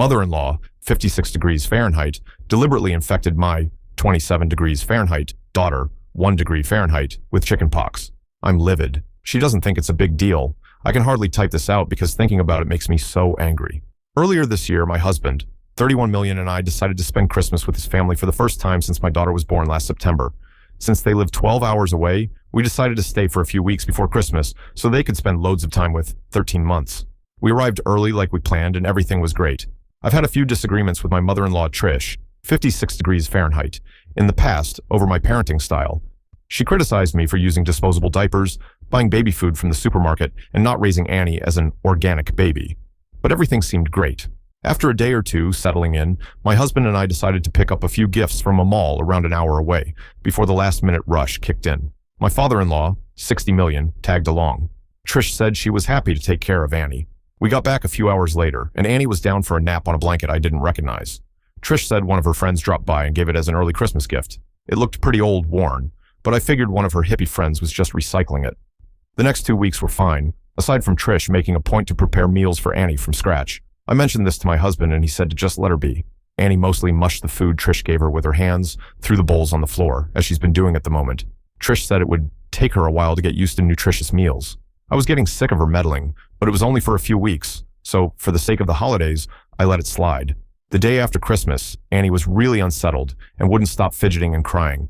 mother-in-law, 56 degrees Fahrenheit, deliberately infected my 27 degrees Fahrenheit daughter, 1 degree Fahrenheit, with chickenpox. I'm livid. She doesn't think it's a big deal. I can hardly type this out because thinking about it makes me so angry. Earlier this year, my husband, 31 million, and I decided to spend Christmas with his family for the first time since my daughter was born last September. Since they live 12 hours away, we decided to stay for a few weeks before Christmas so they could spend loads of time with 13 months. We arrived early like we planned and everything was great. I've had a few disagreements with my mother-in-law, Trish, 56 degrees Fahrenheit, in the past over my parenting style. She criticized me for using disposable diapers, buying baby food from the supermarket, and not raising Annie as an organic baby. But everything seemed great. After a day or two settling in, my husband and I decided to pick up a few gifts from a mall around an hour away before the last-minute rush kicked in. My father-in-law, 60 million, tagged along. Trish said she was happy to take care of Annie. We got back a few hours later, and Annie was down for a nap on a blanket I didn't recognize. Trish said one of her friends dropped by and gave it as an early Christmas gift. It looked pretty old, worn, but I figured one of her hippie friends was just recycling it. The next 2 weeks were fine, aside from Trish making a point to prepare meals for Annie from scratch. I mentioned this to my husband and he said to just let her be. Annie mostly mushed the food Trish gave her with her hands through the bowls on the floor, as she's been doing at the moment. Trish said it would take her a while to get used to nutritious meals. I was getting sick of her meddling, but it was only for a few weeks, so for the sake of the holidays, I let it slide. The day after Christmas, Annie was really unsettled and wouldn't stop fidgeting and crying.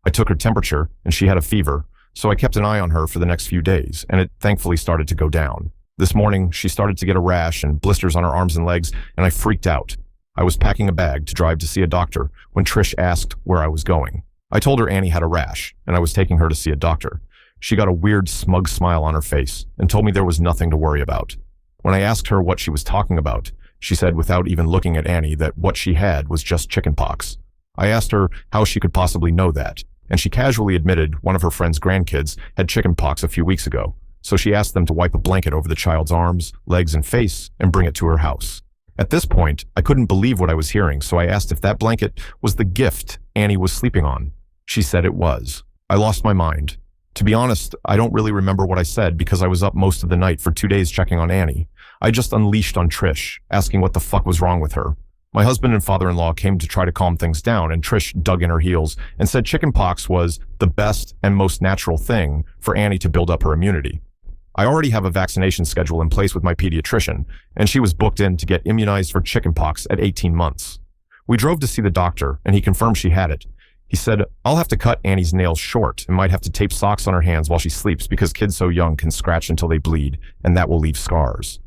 I took her temperature and she had a fever, so I kept an eye on her for the next few days, and it thankfully started to go down. This morning, she started to get a rash and blisters on her arms and legs, and I freaked out. I was packing a bag to drive to see a doctor when Trish asked where I was going. I told her Annie had a rash, and I was taking her to see a doctor. She got a weird, smug smile on her face and told me there was nothing to worry about. When I asked her what she was talking about, she said without even looking at Annie that what she had was just chickenpox. I asked her how she could possibly know that, and she casually admitted one of her friend's grandkids had chickenpox a few weeks ago, so she asked them to wipe a blanket over the child's arms, legs, and face and bring it to her house. At this point, I couldn't believe what I was hearing, so I asked if that blanket was the gift Annie was sleeping on. She said it was. I lost my mind. To be honest, I don't really remember what I said because I was up most of the night for 2 days checking on Annie. I just unleashed on Trish, asking what the fuck was wrong with her. My husband and father-in-law came to try to calm things down, and Trish dug in her heels and said chickenpox was the best and most natural thing for Annie to build up her immunity. I already have a vaccination schedule in place with my pediatrician, and she was booked in to get immunized for chickenpox at 18 months. We drove to see the doctor, and he confirmed she had it. He said, I'll have to cut Annie's nails short and might have to tape socks on her hands while she sleeps because kids so young can scratch until they bleed, and that will leave scars.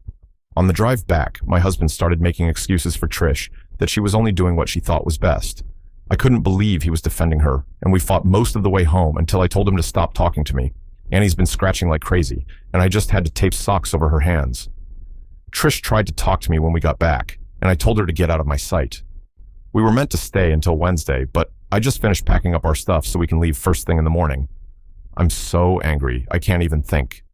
On the drive back, my husband started making excuses for Trish that she was only doing what she thought was best. I couldn't believe he was defending her, and we fought most of the way home until I told him to stop talking to me. Annie's been scratching like crazy, and I just had to tape socks over her hands. Trish tried to talk to me when we got back, and I told her to get out of my sight. We were meant to stay until Wednesday, but I just finished packing up our stuff so we can leave first thing in the morning. I'm so angry, I can't even think.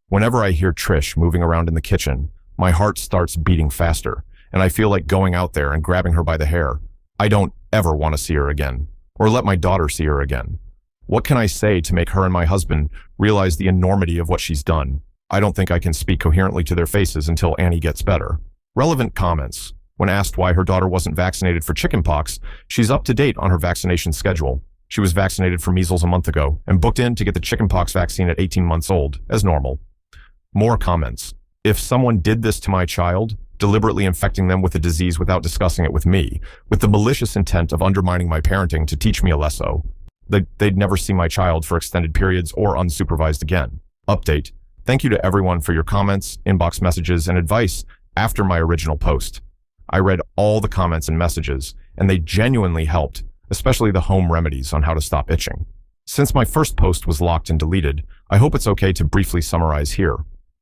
Whenever I hear Trish moving around in the kitchen, my heart starts beating faster, and I feel like going out there and grabbing her by the hair. I don't ever want to see her again, or let my daughter see her again. What can I say to make her and my husband realize the enormity of what she's done? I don't think I can speak coherently to their faces until Annie gets better. Relevant comments. When asked why her daughter wasn't vaccinated for chickenpox, she's up to date on her vaccination schedule. She was vaccinated for measles a month ago and booked in to get the chickenpox vaccine at 18 months old, as normal. More comments. If someone did this to my child, deliberately infecting them with a disease without discussing it with me, with the malicious intent of undermining my parenting to teach me a lesso, they'd never see my child for extended periods or unsupervised again. Update. Thank you to everyone for your comments, inbox messages, and advice after my original post. I read all the comments and messages, and they genuinely helped, especially the home remedies on how to stop itching. Since my first post was locked and deleted, I hope it's okay to briefly summarize here.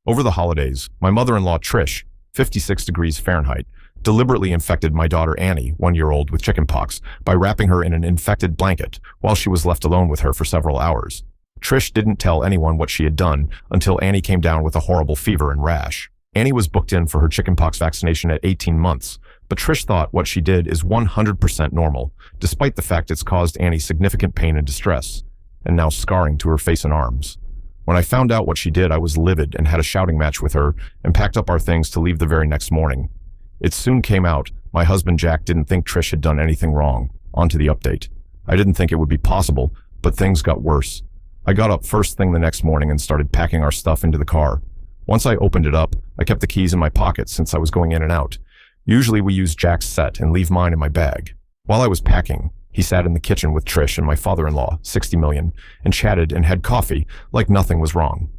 Over the holidays, my mother-in-law Trish, 56 degrees Fahrenheit, deliberately infected my daughter Annie, 1-year-old, with chickenpox by wrapping her in an infected blanket while she was left alone with her for several hours. Trish didn't tell anyone what she had done until Annie came down with a horrible fever and rash. Annie was booked in for her chickenpox vaccination at 18 months, but Trish thought what she did is 100% normal, despite the fact it's caused Annie significant pain and distress, and now scarring to her face and arms. When I found out what she did, I was livid and had a shouting match with her and packed up our things to leave the very next morning. It soon came out my husband Jack didn't think Trish had done anything wrong. On to the update. I didn't think it would be possible, but things got worse. I got up first thing the next morning and started packing our stuff into the car. Once I opened it up, I kept the keys in my pocket since I was going in and out. Usually we use Jack's set and leave mine in my bag. While I was packing, he sat in the kitchen with Trish and my father-in-law, 60 million, and chatted and had coffee like nothing was wrong.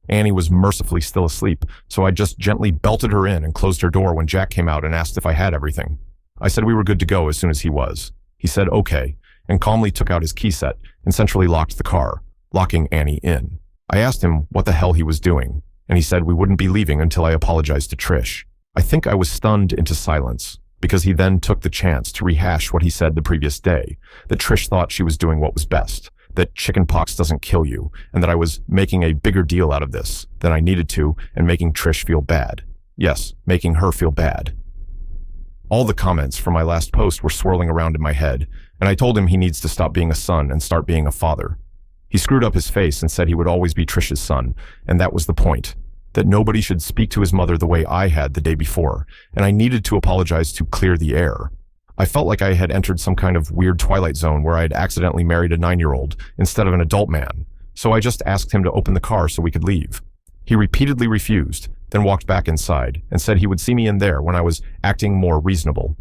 Annie was mercifully still asleep, so I just gently belted her in and closed her door when Jack came out and asked if I had everything. I said we were good to go as soon as he was. He said okay, and calmly took out his key set and centrally locked the car, locking Annie in. I asked him what the hell he was doing, and he said we wouldn't be leaving until I apologized to Trish. I think I was stunned into silence, because he then took the chance to rehash what he said the previous day, that Trish thought she was doing what was best, that chickenpox doesn't kill you, and that I was making a bigger deal out of this than I needed to and making Trish feel bad. Yes, making her feel bad. All the comments from my last post were swirling around in my head, and I told him he needs to stop being a son and start being a father. He screwed up his face and said he would always be Trish's son, and that was the point. That nobody should speak to his mother the way I had the day before, and I needed to apologize to clear the air. I felt like I had entered some kind of weird twilight zone where I had accidentally married a 9-year-old instead of an adult man, so I just asked him to open the car so we could leave. He repeatedly refused, then walked back inside and said he would see me in there when I was acting more reasonable.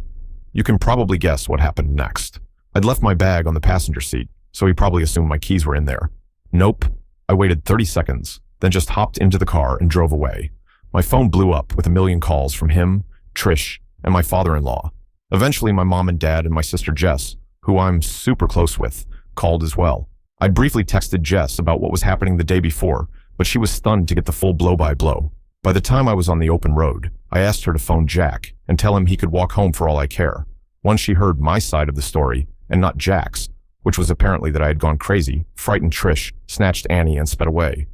You can probably guess what happened next. I'd left my bag on the passenger seat, so he probably assumed my keys were in there. Nope. I waited 30 seconds, then just hopped into the car and drove away. My phone blew up with a million calls from him, Trish, and my father-in-law. Eventually, my mom and dad and my sister Jess, who I'm super close with, called as well. I'd briefly texted Jess about what was happening the day before, but she was stunned to get the full blow-by-blow. By the time I was on the open road, I asked her to phone Jack and tell him he could walk home for all I care. Once she heard my side of the story, and not Jack's, which was apparently that I had gone crazy, frightened Trish, snatched Annie, and sped away.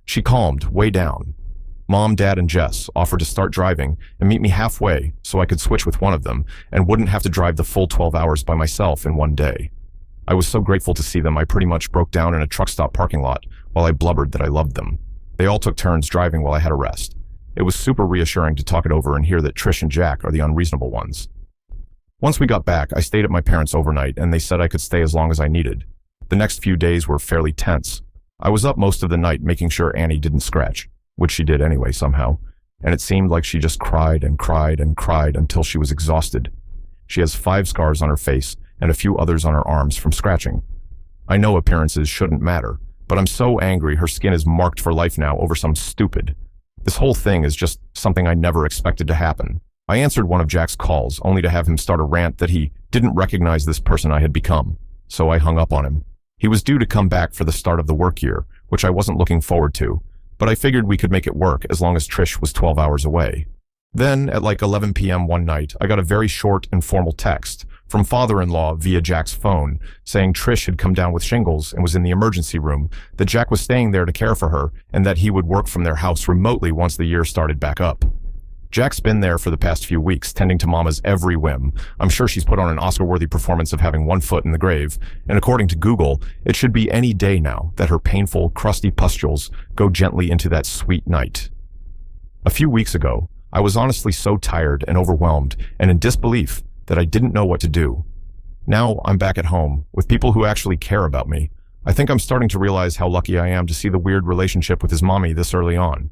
She calmed way down. Mom, Dad, and Jess offered to start driving and meet me halfway so I could switch with one of them and wouldn't have to drive the full 12 hours by myself in one day. I was so grateful to see them I pretty much broke down in a truck stop parking lot while I blubbered that I loved them. They all took turns driving while I had a rest. It was super reassuring to talk it over and hear that Trish and Jack are the unreasonable ones. Once we got back, I stayed at my parents' overnight and they said I could stay as long as I needed. The next few days were fairly tense. I was up most of the night making sure Annie didn't scratch, which she did anyway somehow, and it seemed like she just cried and cried and cried until she was exhausted. She has 5 scars on her face and a few others on her arms from scratching. I know appearances shouldn't matter, but I'm so angry her skin is marked for life now over some stupid. This whole thing is just something I never expected to happen. I answered one of Jack's calls only to have him start a rant that he didn't recognize this person I had become, so I hung up on him. He was due to come back for the start of the work year, which I wasn't looking forward to, but I figured we could make it work as long as Trish was 12 hours away. Then, at like 11 p.m. one night, I got a very short and formal text from father-in-law via Jack's phone saying Trish had come down with shingles and was in the emergency room, that Jack was staying there to care for her, and that he would work from their house remotely once the year started back up. Jack's been there for the past few weeks, tending to Mama's every whim. I'm sure she's put on an Oscar-worthy performance of having one foot in the grave, and according to Google, it should be any day now that her painful, crusty pustules go gently into that sweet night. A few weeks ago, I was honestly so tired and overwhelmed and in disbelief that I didn't know what to do. Now I'm back at home, with people who actually care about me. I think I'm starting to realize how lucky I am to see the weird relationship with his mommy this early on.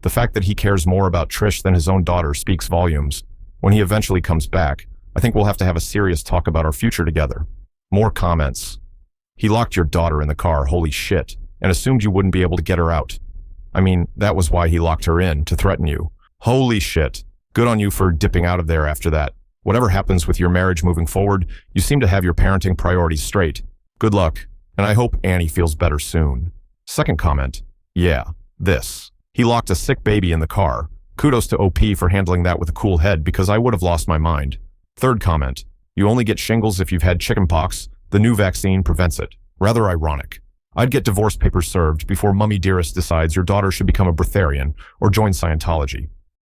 The fact that he cares more about Trish than his own daughter speaks volumes. When he eventually comes back, I think we'll have to have a serious talk about our future together. More comments. He locked your daughter in the car, holy shit, and assumed you wouldn't be able to get her out. I mean, that was why he locked her in, to threaten you. Holy shit. Good on you for dipping out of there after that. Whatever happens with your marriage moving forward, you seem to have your parenting priorities straight. Good luck, and I hope Annie feels better soon. Second comment. Yeah, this. He locked a sick baby in the car. Kudos to OP for handling that with a cool head because I would have lost my mind. Third comment. You only get shingles if you've had chickenpox. The new vaccine prevents it. Rather ironic. I'd get divorce papers served before Mummy Dearest decides your daughter should become a breatharian or join Scientology.